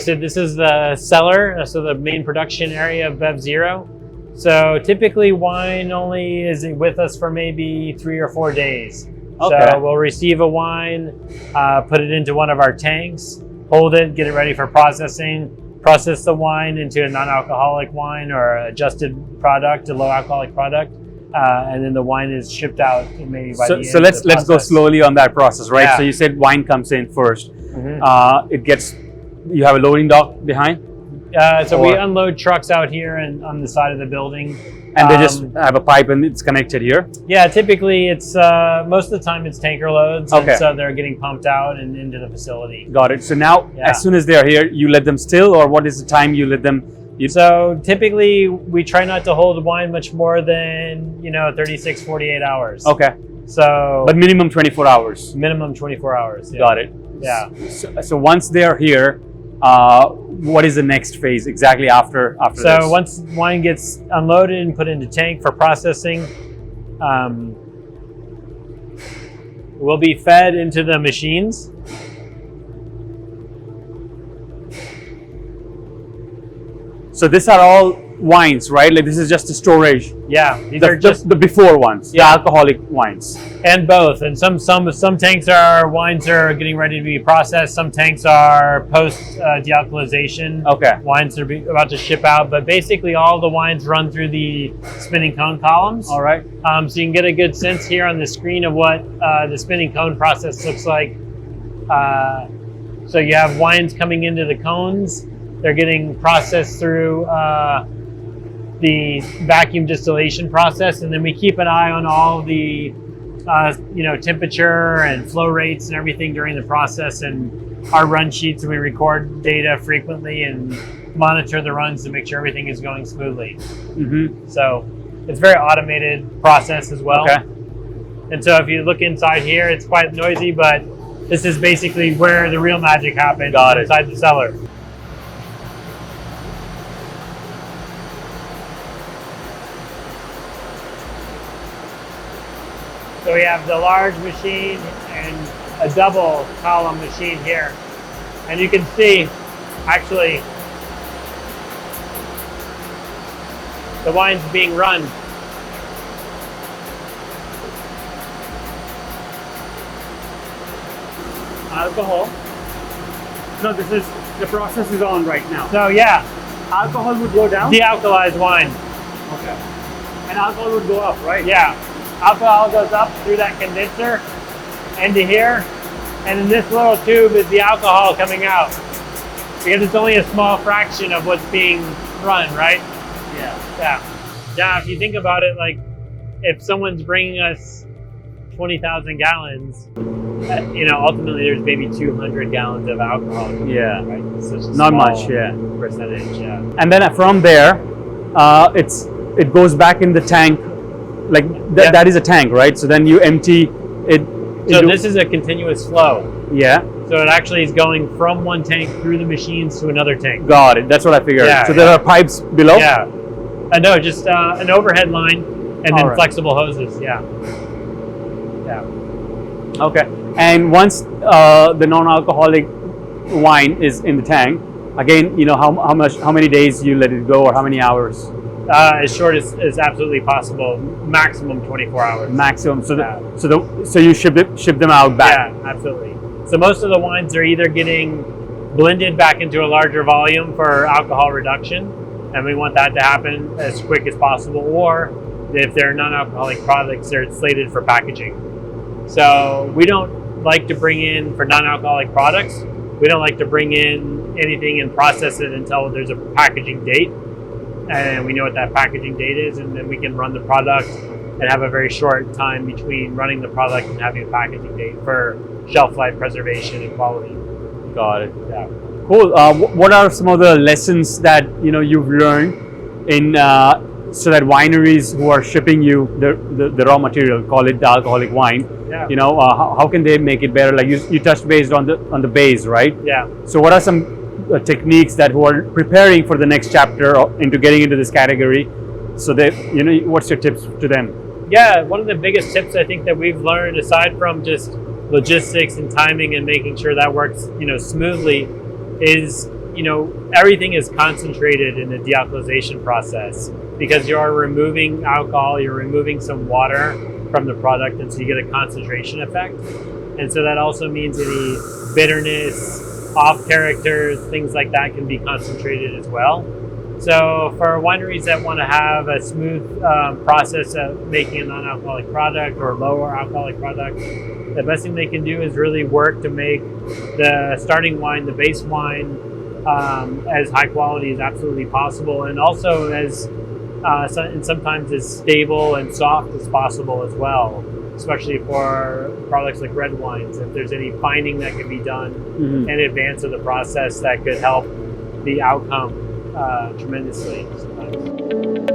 So this is the cellar, so the main production area of BevZero. So typically wine only is with us for maybe 3 or 4 days. Okay. So we'll receive a wine, put it into one of our tanks, hold it, get it ready for processing, process the wine into a non-alcoholic wine or adjusted product, a low alcoholic product, and then the wine is shipped out maybe by the end so of let's the let's go process. slowly on that process, right? Yeah. So you said wine comes in first. Mm-hmm. It gets, you have a loading dock behind, So we unload trucks out here and on the side of the building. and they just have a pipe and it's connected here. Yeah, typically it's most of the time it's tanker loads, Okay. and so they're getting pumped out and into the facility. Got it. So now, Yeah. as soon as they're here, you let them still, or what is the time you let them? So typically we try not to hold wine much more than 36, 48 hours. Okay, So but minimum 24 hours. minimum 24 hours. Yeah. Got it. Yeah. So once they're here, what is the next phase exactly after So this? once wine gets unloaded and put into tank for processing, will be fed into the machines. So these are all wines, right? Like this is just a storage. Yeah, these are just the before ones, Yeah. the alcoholic wines. and both. And some tanks are wines are getting ready to be processed. Some tanks are post de-alcoholization. Okay. Wines are about to ship out, but basically all the wines run through the spinning cone columns. All right. So you can get a good sense here on the screen of what the spinning cone process looks like. So you have wines coming into the cones. They're getting processed through the vacuum distillation process, and then we keep an eye on all the temperature and flow rates and everything during the process, and our run sheets, and we record data frequently and monitor the runs to make sure everything is going smoothly. Mm-hmm. So it's a very automated process as well. Okay. And so if you look inside here, it's quite noisy, but this is basically where the real magic happens. Got it. Inside the cellar. So we have the large machine and a double column machine here. And you can see, actually, the wine's being run. Alcohol. No, the process is on right now. So yeah, Alcohol would go down. de-alkalized wine. Okay. And alcohol would go up, right? Yeah, alcohol goes up through that condenser into here, and in this little tube is the alcohol coming out, because it's only a small fraction of what's being run, right? Yeah. Yeah, if you think about it, like if someone's bringing us 20,000 gallons, ultimately there's maybe 200 gallons of alcohol. Yeah. Right? It's such a Not small much, yeah. percentage, yeah. And then from there, it goes back in the tank. Like Yeah. that is a tank, right? So then you empty it. So into- this is a continuous flow. Yeah. So it actually is going from one tank through the machines to another tank. Got it. That's what I figured. Yeah, So there are pipes below. Yeah. No, just an overhead line and then Alright. flexible hoses. Yeah. Yeah. Okay. And once the non-alcoholic wine is in the tank, again, how many days you let it go, or how many hours? As short as absolutely possible. Maximum 24 hours. Maximum. So Yeah. so you ship them out back. Yeah, absolutely. So most of the wines are either getting blended back into a larger volume for alcohol reduction, and we want that to happen as quick as possible, or if they're non-alcoholic products, they're slated for packaging. So we don't like to bring in, for non-alcoholic products, we don't like to bring in anything and process it until there's a packaging date, and we know what that packaging date is, and then we can run the product and have a very short time between running the product and having a packaging date for shelf life preservation and quality. Got it. Yeah. Cool. What are some of the lessons that you've learned in so that wineries who are shipping you the raw material, call it the alcoholic wine, Yeah. how can they make it better? Like you touched based on the base, right? Yeah. So what are some techniques that who are preparing for the next chapter into getting into this category? So that what's your tips to them? Yeah, one of the biggest tips I think that we've learned, aside from just logistics and timing and making sure that works, smoothly, is everything is concentrated in the de-alcoholization process because you are removing alcohol, you're removing some water from the product, and so you get a concentration effect. And so that also means any bitterness, off characters, things like that can be concentrated as well. So for wineries that want to have a smooth process of making a non-alcoholic product or lower alcoholic product, the best thing they can do is really work to make the starting wine, the base wine, as high quality as absolutely possible, and also as and sometimes as stable and soft as possible as well, especially for products like red wines. If there's any fining that can be done in advance of the process, that could help the outcome tremendously sometimes.